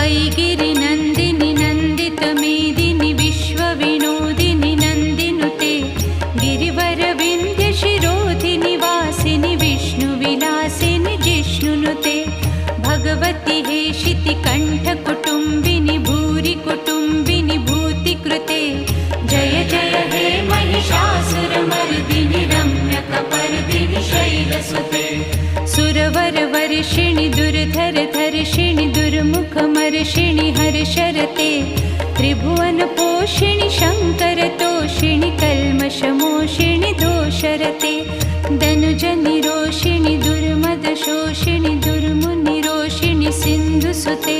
वैगिरिनन्दिनि नन्दितमेदिनि विश्वविनोदिनि नन्दिनुते गिरिवरविन्ध्यशिरोधिनि वासिनि विष्णुविलासिनि जिष्णुनुते भगवति हेशितिकण्ठकुटुम्बिनि भूरि कुटुम्बिनि भूतिकृते जय जय हे महिषासुरमर्दिनि रम्यकपर्दिनि शैलसुते सुरवरवर्षिणि दुर्धरधर्षिणि दुर्मुखमर्षिणि हर्षरते त्रिभुवनपोषिणि शङ्करतोषिणि कल्मषमोषिणि दोषरते दनुजनिरोषिणि दुर्मदशोषिणि दुर्मुनिरोषिणि सिन्धुसुते